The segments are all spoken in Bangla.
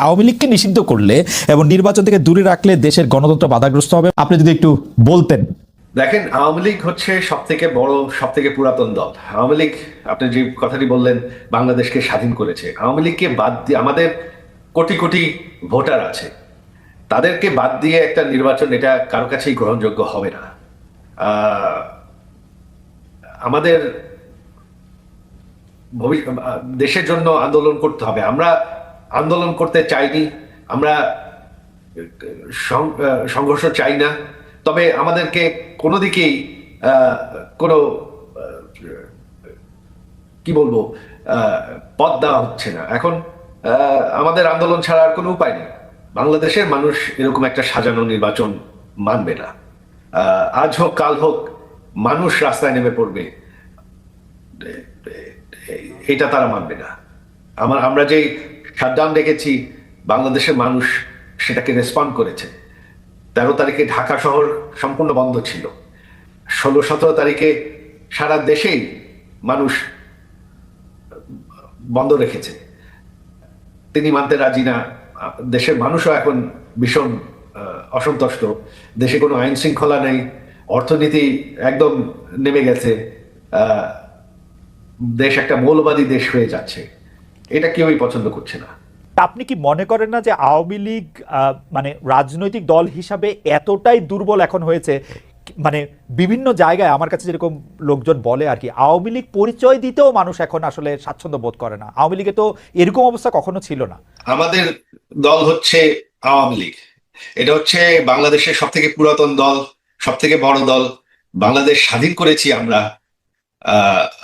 আওয়ামী লীগকে নিষিদ্ধ করলে এবং নির্বাচন থেকে দূরে রাখলে দেশের গণতন্ত্র বাধাগ্রস্ত হবে, আপনি যদি একটু বলতেন। দেখেন, আওয়ামী লীগ হচ্ছে সব থেকে বড়, সব থেকে পুরাতন দল। আওয়ামী লীগ, আপনি যে কথাটি বললেন, বাংলাদেশকে স্বাধীন করেছে। আওয়ামী লীগকে বাদ দিয়ে আমাদের কোটি কোটি ভোটার আছে, তাদেরকে বাদ দিয়ে একটা নির্বাচন, এটা কারো কাছেই গ্রহণযোগ্য হবে না। আহ, আমাদের দেশের জন্য আন্দোলন করতে হবে। আমরা আন্দোলন করতে চাইনি, আমরা সংঘর্ষ চাই না। তবে আমাদেরকে কোনো দিকেই আহ, কোনো আহ, কি বলবো, আহ, পথ দেওয়া হচ্ছে না এখন। আমাদের আন্দোলন ছাড়া আর কোনো উপায় নেই। বাংলাদেশের মানুষ এরকম একটা সাজানো নির্বাচন মানবে না। আজ হোক কাল হোক মানুষ রাস্তায় নেমে পড়বে, এটা তারা মানবে না। আমরা যে শাটডাউন দেখেছি, বাংলাদেশের মানুষ সেটাকে রেসপন্ড করেছে। 13 তারিখে ঢাকা শহর সম্পূর্ণ বন্ধ ছিল। 16-17 তারিখে সারা দেশেই মানুষ বন্ধ রেখেছে। তিনি মানতে রাজি না। দেশের মানুষও এখন ভীষণ অসন্তুষ্ট। দেশে কোনো আইন শৃঙ্খলা নেই, অর্থনীতি একদম নেমে গেছে। আহ, দেশ একটা মৌলবাদী দেশ হয়ে যাচ্ছে। এটা কেউই পছন্দ করছে না। আপনি কি মনে করেন না যে আওয়ামী লীগ মানে রাজনৈতিক দল হিসাবে এতটাই দুর্বল এখন হয়েছে? মানে বিভিন্ন জায়গায় আমার কাছে যেরকম লোকজন বলে আর কি, আওয়ামী লীগ পরিচয় দিতেও মানুষ এখন আসলে স্বাচ্ছন্দ্য বোধ করে না। আওয়ামী লীগে তো এরকম অবস্থা কখনো ছিল না। আমাদের দল হচ্ছে আওয়ামী লীগ। এটা হচ্ছে বাংলাদেশের সব থেকে পুরাতন দল, সব থেকে বড় দল। বাংলাদেশ স্বাধীন করেছি আমরা।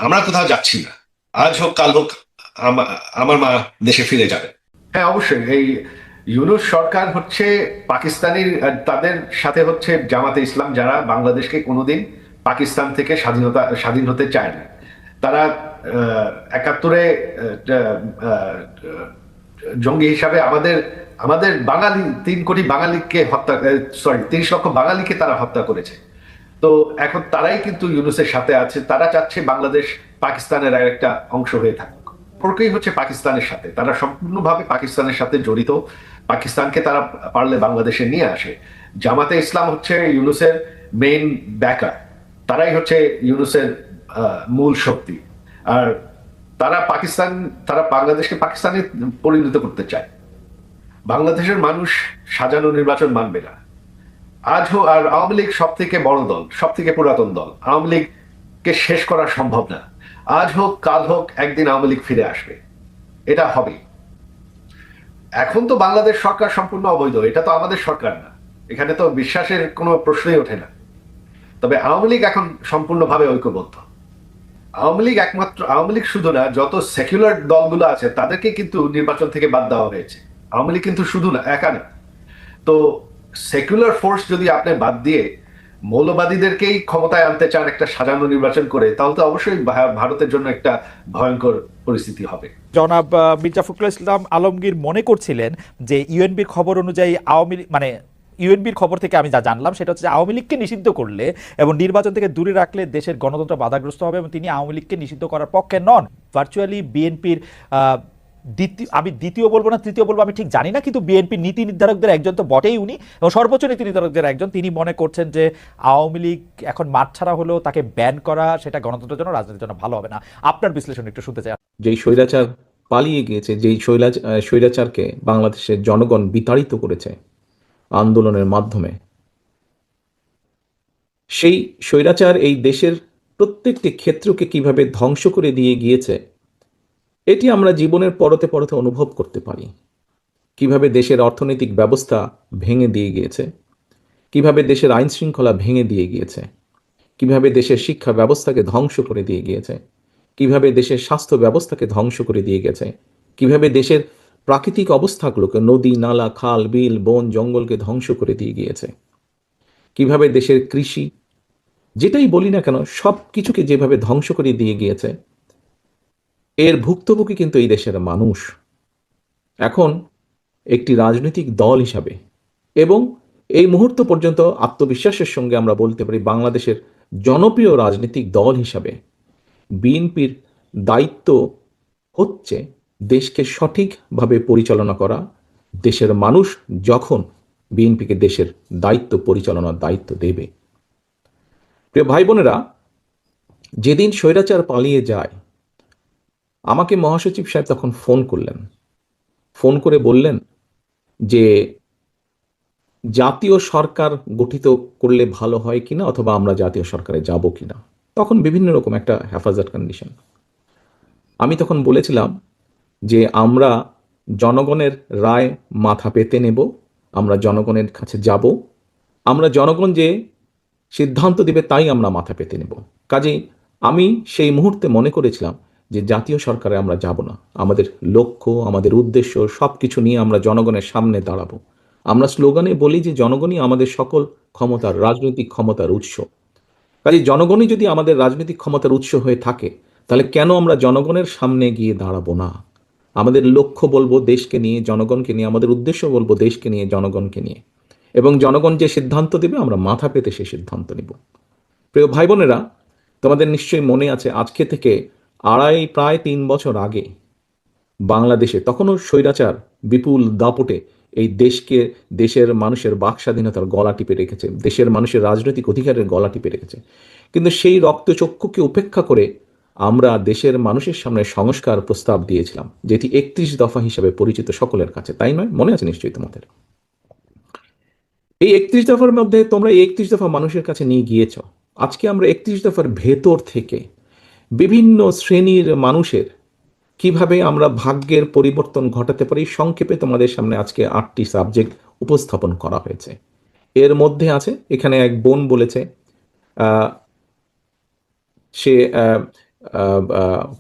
আমরা কোথাও যাচ্ছি না। আজ হোক কাল হোক আমার মা দেশে ফিরে যাবে। হ্যাঁ, অবশ্যই। এই ইউনূস সরকার হচ্ছে পাকিস্তানি, তাদের সাথে হচ্ছে জামাতে ইসলাম, যারা বাংলাদেশকে কোনোদিন পাকিস্তান থেকে স্বাধীন হতে চায় না। তারা 71-এ জঙ্গি হিসাবে আমাদের আমাদের বাঙালি 3 কোটি বাঙালিকে হত্যা, 30 লক্ষ বাঙালিকে তারা হত্যা করেছে। তো এখন তারাই কিন্তু ইউনূসের সাথে আছে। তারা চাচ্ছে বাংলাদেশ পাকিস্তানের একটা অংশ হয়ে থাকুক। সম্পর্কই হচ্ছে পাকিস্তানের সাথে, তারা সম্পূর্ণভাবে পাকিস্তানের সাথে জড়িত। পাকিস্তানকে তারা পারলে বাংলাদেশে নিয়ে আসে। জামাতে ইসলাম হচ্ছে ইউনূসের মেইন ব্যাকার। তারাই হচ্ছে ইউনূসের মূল শক্তি। আর তারা বাংলাদেশকে পাকিস্তানে পরিণত করতে চায়। বাংলাদেশের মানুষ সাজানো নির্বাচন মানবে না। আর আওয়ামী লীগ সব থেকে বড় দল, সব থেকে পুরাতন দল। আওয়ামী লীগকে শেষ করা সম্ভব না। আজ হোক কাল হোক একদিন আওয়ামী লীগ ফিরে আসবে, এটা হবে। এখন তো বাংলাদেশ সরকার সম্পূর্ণ অবৈধ, এটা তো আমাদের সরকার না। এখানে তো বিশ্বাসের কোনো প্রশ্নই ওঠে না। তবে আওয়ামী লীগ এখন সম্পূর্ণভাবে ঐক্যবদ্ধ। আওয়ামী লীগ শুধু না, যত সেকুলার দলগুলো আছে তাদেরকে কিন্তু নির্বাচন থেকে বাদ দেওয়া হয়েছে। আওয়ামী লীগ কিন্তু শুধু না, একা না। তো সেকুলার ফোর্স যদি আপনি বাদ দিয়ে মৌলবাদীদেরকেই ক্ষমতায় আনতে চান একটা সাজানো নির্বাচন করে, তাহলে তো অবশ্যই ভারতের জন্য একটা ভয়ঙ্কর পরিস্থিতি হবে। জনাব মির্জা ফখরুল ইসলাম আলমগীর মনে করছিলেন যে ইউএনবির খবর অনুযায়ী আওয়ামী লীগ মানে ইউএনবির খবর থেকে আমি যা জানলাম সেটা হচ্ছে যে আওয়ামী লীগকে নিষিদ্ধ করলে এবং নির্বাচন থেকে দূরে রাখলে দেশের গণতন্ত্র বাধাগ্রস্ত হবে এবং তিনি আওয়ামী লীগকে নিষিদ্ধ করার পক্ষে নন। ভার্চুয়ালি বিএনপির আমি দ্বিতীয় বলবো না তৃতীয় বলবো আমি ঠিক জানি না, কিন্তু বিএনপির নীতি নির্ধারকদের একজন তো বটেই উনি, এবং সর্বোচ্চ নীতি নির্ধারকদের একজন। তিনি মনে করছেন যে আওয়ামী লীগ এখন মাঠ ছাড়া হলেও তাকে ব্যান করা সেটা গণতন্ত্রের জন্য, রাজনীতির জন্য ভালো হবে না। আপনার বিশ্লেষণ একটু শুনতে চাই। যেই স্বৈরাচার পালিয়ে গিয়েছে, যেই স্বৈরাচারকে বাংলাদেশের জনগণ বিতাড়িত করেছে আন্দোলনের মাধ্যমে, সেই স্বৈরাচার এই দেশের প্রত্যেকটি ক্ষেত্রকে কিভাবে ধ্বংস করে দিয়ে গিয়েছে এটি আমরা জীবনের পরতে পরতে অনুভব করতে পারি। কিভাবে দেশের অর্থনৈতিক ব্যবস্থা ভেঙে দিয়ে গিয়েছে, কিভাবে দেশের আইন শৃঙ্খলা ভেঙে দিয়ে গিয়েছে, কিভাবে দেশের শিক্ষা ব্যবস্থাকে ধ্বংস করে দিয়ে গিয়েছে, কিভাবে দেশের স্বাস্থ্য ব্যবস্থাকে ধ্বংস করে দিয়ে গেছে, কিভাবে দেশের প্রাকৃতিক অবস্থাগুলোকে, নদী নালা খাল বিল বন জঙ্গলকে ধ্বংস করে দিয়ে গিয়েছে, কিভাবে দেশের কৃষি, যেটাই বলি না কেন, সব কিছুকে যেভাবে ধ্বংস করে দিয়ে গিয়েছে, এর ভুক্তভোগী কিন্তু এই দেশের মানুষ। এখন একটি রাজনৈতিক দল হিসাবে এবং এই মুহূর্ত পর্যন্ত আত্মবিশ্বাসের সঙ্গে আমরা বলতে পারি বাংলাদেশের জনপ্রিয় রাজনৈতিক দল হিসাবে বিএনপির দায়িত্ব হচ্ছে দেশকে সঠিকভাবে পরিচালনা করা দেশের মানুষ যখন বিএনপিকে দেশের দায়িত্ব পরিচালনার দায়িত্ব দেবে। প্রিয় ভাই বোনেরা, যেদিন স্বৈরাচার পালিয়ে যায়, আমাকে মহাসচিব সাহেব তখন ফোন করলেন, ফোন করে বললেন যে জাতীয় সরকার গঠিত করলে ভালো হয় কিনা, অথবা আমরা জাতীয় সরকারে যাব কিনা। তখন বিভিন্ন রকম একটা হেফাজত কন্ডিশন। আমি তখন বলেছিলাম যে আমরা জনগণের রায় মাথা পেতে নেব, আমরা জনগণের কাছে যাব, আমরা জনগণ যে সিদ্ধান্ত দিবে তাই আমরা মাথা পেতে নেব। কাজেই আমি সেই মুহূর্তে মনে করেছিলাম যে জাতীয় সরকারে আমরা যাব না, আমাদের লক্ষ্য, আমাদের উদ্দেশ্য সব কিছু নিয়ে আমরা জনগণের সামনে দাঁড়াবো। আমরা স্লোগানে বলি যে জনগণই আমাদের সকল ক্ষমতার, রাজনৈতিক ক্ষমতার উৎস। কাজে জনগণই যদি আমাদের রাজনৈতিক ক্ষমতার উৎস হয়ে থাকে, তাহলে কেন আমরা জনগণের সামনে গিয়ে দাঁড়াবো না? আমাদের লক্ষ্য বলবো দেশকে নিয়ে, জনগণকে নিয়ে, আমাদের উদ্দেশ্য বলবো দেশকে নিয়ে, জনগণকে নিয়ে, এবং জনগণ যে সিদ্ধান্ত দেবে আমরা মাথা পেতে সে সিদ্ধান্ত নিব। প্রিয় ভাই বোনেরা, তোমাদের নিশ্চয়ই মনে আছে আজকে থেকে প্রায় 3 বছর আগে বাংলাদেশে তখনও স্বৈরাচার বিপুল দাপটে এই দেশকে, দেশের মানুষের বাক স্বাধীনতার গলা টিপে রেখেছে, দেশের মানুষের রাজনৈতিক অধিকারের গলা টিপে রেখেছে। কিন্তু সেই রক্তচক্ষুকে উপেক্ষা করে আমরা দেশের মানুষের সামনে সংস্কার প্রস্তাব দিয়েছিলাম, যেটি 31 দফা হিসেবে পরিচিত সকলের কাছে, তাই নয়? মনে আছে নিশ্চয়ই তোমাদের। এই 31 দফার মধ্যে তোমরা এই 31 দফা মানুষের কাছে নিয়ে গিয়েছ। আজকে আমরা 31 দফার ভেতর থেকে বিভিন্ন শ্রেণীর মানুষের কিভাবে আমরা ভাগ্যের পরিবর্তন ঘটাতে পারি, সংক্ষেপে তোমাদের সামনে আজকে 8টি সাবজেক্ট উপস্থাপন করা হয়েছে। এর মধ্যে আছে, এখানে এক বোন বলেছে আহ, সে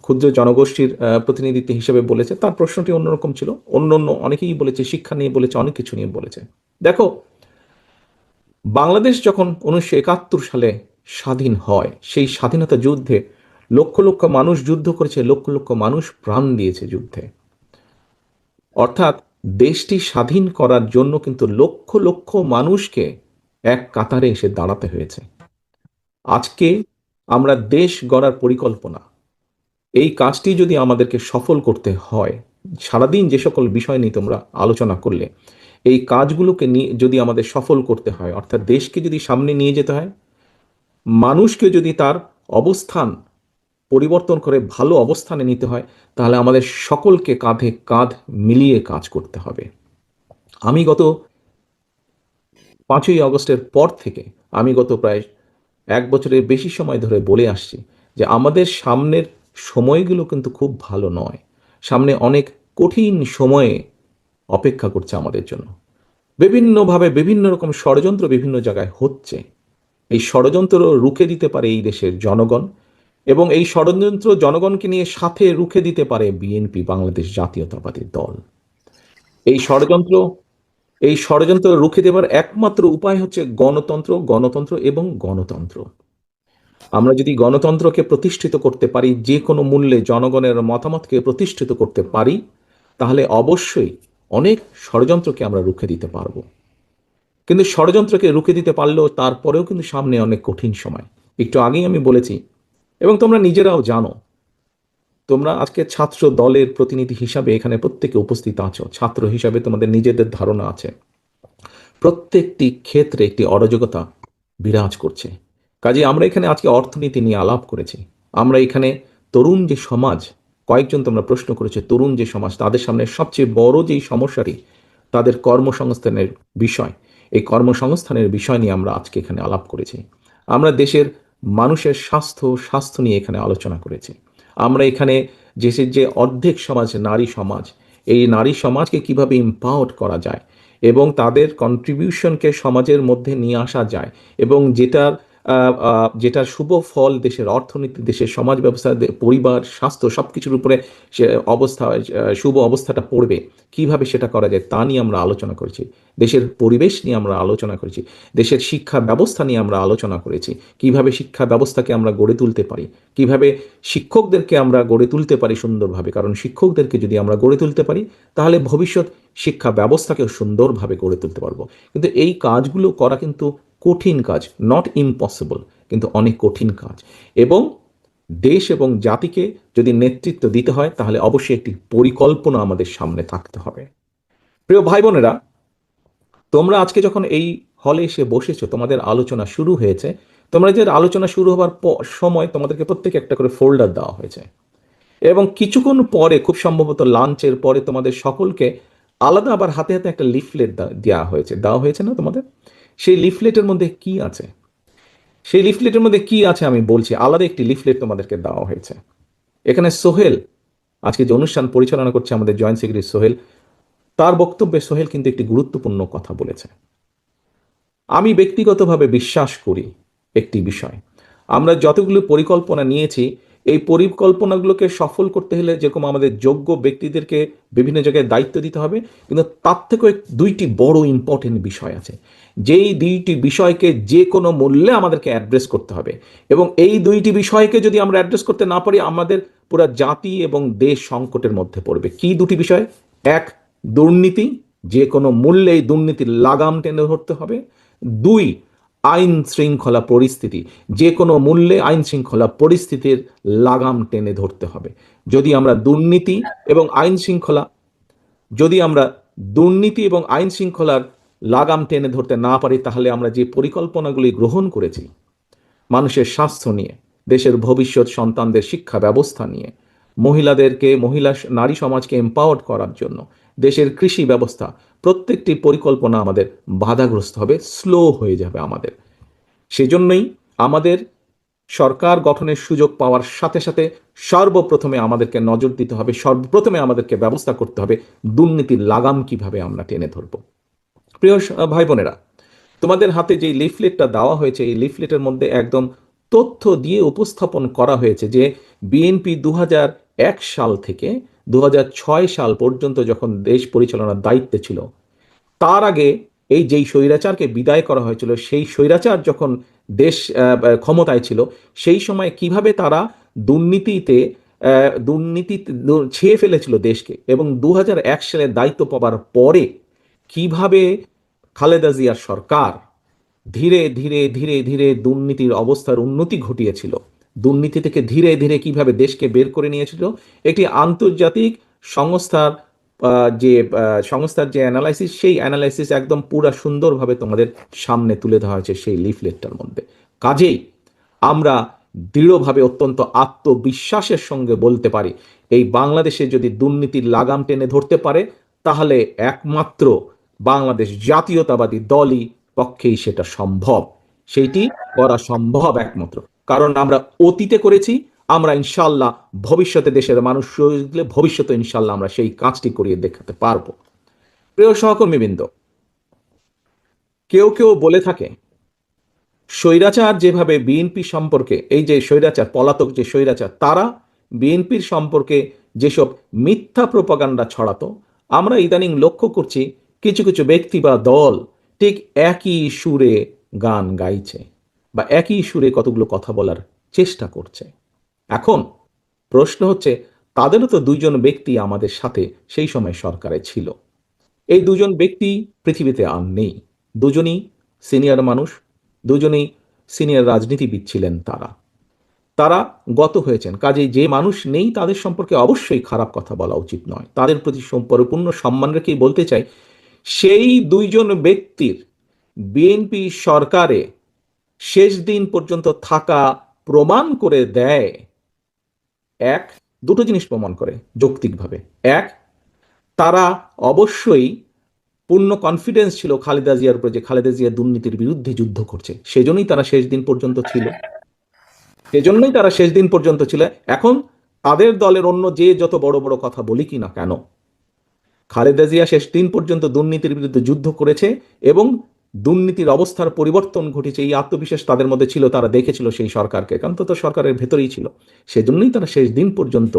ক্ষুদ্র জনগোষ্ঠীর প্রতিনিধিত্ব হিসেবে বলেছে, তার প্রশ্নটি অন্যরকম ছিল। অন্য অন্য অনেকেই বলেছে, শিক্ষা নিয়ে বলেছে, অনেক কিছু নিয়ে বলেছে। দেখো, বাংলাদেশ যখন 1971 সালে স্বাধীন হয়, সেই স্বাধীনতা যুদ্ধে লক্ষ লক্ষ মানুষ যুদ্ধ করেছে, লক্ষ লক্ষ মানুষ প্রাণ দিয়েছে যুদ্ধে। অর্থাৎ দেশটি স্বাধীন করার জন্য কিন্তু লক্ষ লক্ষ মানুষকে এক কাতারে এসে দাঁড়াতে হয়েছে। আজকে আমরা দেশ গড়ার পরিকল্পনা, এই কাজটি যদি আমাদেরকে সফল করতে হয়, সারাদিন যে সকল বিষয় নিয়ে তোমরা আলোচনা করলে, এই কাজগুলোকে নিয়ে যদি আমাদের সফল করতে হয়, অর্থাৎ দেশকে যদি সামনে নিয়ে যেতে হয়, মানুষকে যদি তার অবস্থান পরিবর্তন করে ভালো অবস্থানে নিতে হয়, তাহলে আমাদের সকলকে কাঁধে কাঁধ মিলিয়ে কাজ করতে হবে। আমি গত 5ই আগস্টের পর থেকে আমি গত প্রায় 1 বছরের বেশি সময় ধরে বলে আসছি যে আমাদের সামনের সময়গুলো কিন্তু খুব ভালো নয়। সামনে অনেক কঠিন সময়ে অপেক্ষা করছে আমাদের জন্য। বিভিন্নভাবে বিভিন্ন রকম ষড়যন্ত্র বিভিন্ন জায়গায় হচ্ছে। এই ষড়যন্ত্র রুখে দিতে পারে এই দেশের জনগণ, এবং এই ষড়যন্ত্র জনগণকে নিয়ে সাথে রুখে দিতে পারে বিএনপি, বাংলাদেশ জাতীয়তাবাদী দল। এই ষড়যন্ত্র এই ষড়যন্ত্র রুখে দেবার একমাত্র উপায় হচ্ছে গণতন্ত্র, গণতন্ত্র এবং গণতন্ত্র। আমরা যদি গণতন্ত্রকে প্রতিষ্ঠিত করতে পারি, যে কোনো মূল্যে জনগণের মতামতকে প্রতিষ্ঠিত করতে পারি, তাহলে অবশ্যই অনেক ষড়যন্ত্রকে আমরা রুখে দিতে পারবো। কিন্তু ষড়যন্ত্রকে রুখে দিতে পারলেও তারপরেও কিন্তু সামনে অনেক কঠিন সময়। একটু আগেই আমি বলেছি, এবং তোমরা নিজেরাও জানো, তোমরা আজকে ছাত্র দলের প্রতিনিধি হিসাবে এখানে প্রত্যেকে উপস্থিত আছো, ছাত্র হিসাবে তোমাদের নিজেদের ধারণা আছে প্রত্যেকটি ক্ষেত্রে একটি অরাজকতা বিরাজ করছে। কাজে আমরা এখানে আজকে অর্থনীতি নিয়ে আলাপ করেছি। আমরা এখানে তরুণ যে সমাজ, কয়েকজন তোমরা প্রশ্ন করেছে, তরুণ যে সমাজ, তাদের সামনে সবচেয়ে বড় যেই সমস্যাটি তাদের কর্মসংস্থানের বিষয়, এই কর্মসংস্থানের বিষয় নিয়ে আমরা আজকে এখানে আলাপ করেছি। আমরা দেশের মানুষের স্বাস্থ্য নিয়ে এখানে আলোচনা করেছি। আমরা এখানে দেশের যে অর্ধেক সমাজ নারী সমাজ, এই নারী সমাজকে কিভাবে ইম্পাওয়ার করা যায় এবং তাদের কন্ট্রিবিউশনকে সমাজের মধ্যে নিয়ে আসা যায়, এবং যেটার শুভ ফল দেশের অর্থনীতি, দেশের সমাজ ব্যবস্থা, পরিবার, স্বাস্থ্য সবকিছুর উপরে সে শুভ অবস্থাটা পড়বে, কিভাবে সেটা করা যায় তা নিয়ে আমরা আলোচনা করেছি। দেশের পরিবেশ নিয়ে আমরা আলোচনা করেছি। দেশের শিক্ষা ব্যবস্থা নিয়ে আমরা আলোচনা করেছি, কিভাবে শিক্ষা ব্যবস্থাকে আমরা গড়ে তুলতে পারি, কিভাবে শিক্ষকদেরকে আমরা গড়ে তুলতে পারি সুন্দরভাবে। কারণ শিক্ষকদেরকে যদি আমরা গড়ে তুলতে পারি, তাহলে ভবিষ্যৎ শিক্ষা ব্যবস্থাকেও সুন্দরভাবে গড়ে তুলতে পারবো। কিন্তু এই কাজগুলো করা কিন্তু কঠিন কাজ, নট ইম্পসিবল, কিন্তু অনেক কঠিন কাজ। এবং দেশ এবং জাতিকে যদি নেতৃত্ব দিতে হয়, তাহলে অবশ্যই একটি পরিকল্পনা আমাদের সামনে থাকতে হবে। প্রিয় ভাই বোনেরা, তোমরা আজকে যখন এই হলে এসে বসেছো, তোমাদের আলোচনা শুরু হয়েছে, তোমরা যে আলোচনা শুরু হবার সময় তোমাদেরকে প্রত্যেকে একটা করে ফোল্ডার দেওয়া হয়েছে, এবং কিছুক্ষণ পরে, খুব সম্ভবত লাঞ্চের পরে, তোমাদের সকলকে আলাদা আবার হাতে হাতে একটা লিফলেট দেওয়া হয়েছে না তোমাদের? সেই লিফলেটের মধ্যে কি আছে? সেই লিফলেটের মধ্যে কি আছে আমি বলছি। আলাদা একটি লিফলেট তোমাদেরকে দেওয়া হয়েছে। এখানে সোহেল, আজকে যে অনুষ্ঠান পরিচালনা করছে আমাদের জয়েন্ট সেক্রেটারি সোহেল, তার বক্তব্যে সোহেল কিন্তু একটি গুরুত্বপূর্ণ কথা বলেছে। আমি ব্যক্তিগতভাবে বিশ্বাস করি একটি বিষয়, আমরা যতগুলো পরিকল্পনা নিয়েছি, এই পরিকল্পনাগুলোকে সফল করতে হলে যেরকম আমাদের যোগ্য ব্যক্তিদেরকে বিভিন্ন জায়গায় দায়িত্ব দিতে হবে, কিন্তু তার থেকেও দুইটি বড় ইম্পর্টেন্ট বিষয় আছে, যেই দুইটি বিষয়কে যে কোনো মূল্যে আমাদেরকে অ্যাড্রেস করতে হবে। এবং এই দুইটি বিষয়কে যদি আমরা অ্যাড্রেস করতে না পারি, আমাদের পুরো জাতি এবং দেশ সংকটের মধ্যে পড়বে। কি দুটি বিষয়? এক, দুর্নীতি, যে কোনো মূল্যে এই দুর্নীতির লাগাম টেনে ধরতে হবে। দুই, আইন শৃঙ্খলা পরিস্থিতি, যে কোনো মূল্যে আইন শৃঙ্খলা পরিস্থিতির লাগাম টেনে ধরতে হবে। যদি আমরা দুর্নীতি এবং আইন শৃঙ্খলা যদি আমরা দুর্নীতি এবং আইন শৃঙ্খলার লাগাম টেনে ধরতে না পারি, তাহলে আমরা যে পরিকল্পনাগুলি গ্রহণ করেছি মানুষের স্বাস্থ্য নিয়ে, দেশের ভবিষ্যৎ সন্তানদের শিক্ষা ব্যবস্থা নিয়ে, নারী সমাজকে এম্পাওয়ার্ড করার জন্য, দেশের কৃষি ব্যবস্থা, প্রত্যেকটি পরিকল্পনা আমাদের বাধাগ্রস্ত হবে, স্লো হয়ে যাবে আমাদের। সেজন্যই আমাদের সরকার গঠনের সুযোগ পাওয়ার সাথে সাথে সর্বপ্রথমে আমাদেরকে নজর দিতে হবে, সর্বপ্রথমে আমাদেরকে ব্যবস্থা করতে হবে দুর্নীতির লাগাম কিভাবে আমরা টেনে ধরব। প্রিয় ভাই বোনেরা, তোমাদের হাতে যে লিফলেটটা দেওয়া হয়েছে, এই লিফলেটের মধ্যে একদম তথ্য দিয়ে উপস্থাপন করা হয়েছে যে বিএনপি 2001 সাল থেকে 2006 সাল পর্যন্ত যখন দেশ পরিচালনার দায়িত্বে ছিল, তার আগে যেই স্বৈরাচারকে বিদায় করা হয়েছিল, সেই স্বৈরাচার যখন দেশ ক্ষমতায় ছিল, সেই সময় কিভাবে তারা দুর্নীতিতে ছেয়ে ফেলেছিল দেশকে, এবং 2001 সালে দায়িত্ব পাওয়ার পরে কিভাবে খালেদা জিয়ার সরকার ধীরে ধীরে ধীরে ধীরে দুর্নীতির অবস্থার উন্নতি ঘটিয়েছিল, দুর্নীতি থেকে ধীরে ধীরে কিভাবে দেশকে বের করে নিয়েছিল, একটি আন্তর্জাতিক সংস্থার যে অ্যানালাইসিস, সেই অ্যানালাইসিস একদম পুরা সুন্দরভাবে তোমাদের সামনে তুলে ধরা হয়েছে সেই লিফলেটটার মধ্যে। কাজেই আমরা দৃঢ়ভাবে, অত্যন্ত আত্মবিশ্বাসের সঙ্গে বলতে পারি, এই বাংলাদেশে যদি দুর্নীতির লাগাম টেনে ধরতে পারে, তাহলে একমাত্র বাংলাদেশ জাতীয়তাবাদী দলই পক্ষেই সেটা সম্ভব। সেইটি করা সম্ভব একমাত্র কারণ আমরা অতীতে করেছি, আমরা ইনশাল্লাহ ভবিষ্যতে দেশের মানুষ ভবিষ্যতে ইনশাল্লাহ আমরা সেই কাজটি করিয়ে দেখাতে পারবো। প্রিয় সহকর্মীবৃন্দ, কেউ কেউ বলে থাকে স্বৈরাচার যেভাবে বিএনপি সম্পর্কে, এই যে স্বৈরাচার, পলাতক যে স্বৈরাচার, তারা বিএনপির সম্পর্কে যেসব মিথ্যা প্রোপাগান্ডা ছড়াতো, আমরা ইদানিং লক্ষ্য করছি কিছু কিছু ব্যক্তি বা দল ঠিক একই সুরে গান গাইছে বা একই সুরে কতগুলো কথা বলার চেষ্টা করছে। এখন প্রশ্ন হচ্ছে, তাদেরও তো দুইজন ব্যক্তি আমাদের সাথে সেই সময় সরকারে ছিল। এই দুজন ব্যক্তি পৃথিবীতে আর নেই। দুজনই সিনিয়র মানুষ, দুজনেই সিনিয়র রাজনীতিবিদ ছিলেন। তারা গত হয়েছেন। কাজেই যে মানুষ নেই তাদের সম্পর্কে অবশ্যই খারাপ কথা বলা উচিত নয়। তাদের প্রতি পরিপূর্ণ সম্মান রেখেই বলতে চাই, সেই দুইজন ব্যক্তির বিএনপি সরকারে শেষ দিন পর্যন্ত থাকা প্রমাণ করে দেয় দুটো জিনিস প্রমাণ করে যৌক্তিকভাবে। এক, তারা অবশ্যই পূর্ণ কনফিডেন্স ছিল খালেদা জিয়ার উপরে, যে খালেদা জিয়া দুর্নীতির বিরুদ্ধে যুদ্ধ করছে, সেজন্যই তারা শেষ দিন পর্যন্ত ছিল। এখন তাদের দলের অন্য যে যত বড় বড় কথা বলি কি না কেন, খালেদা জিয়া শেষ দিন পর্যন্ত দুর্নীতির বিরুদ্ধে যুদ্ধ করেছে এবং দুর্নীতির অবস্থার পরিবর্তন ঘটেছে, এই আত্মবিশ্বাস তাদের মধ্যে ছিল। তারা দেখেছিল সেই সরকারকে, কারণ তো সরকারের ভেতরেই ছিল, সেজন্যই তারা শেষ দিন পর্যন্ত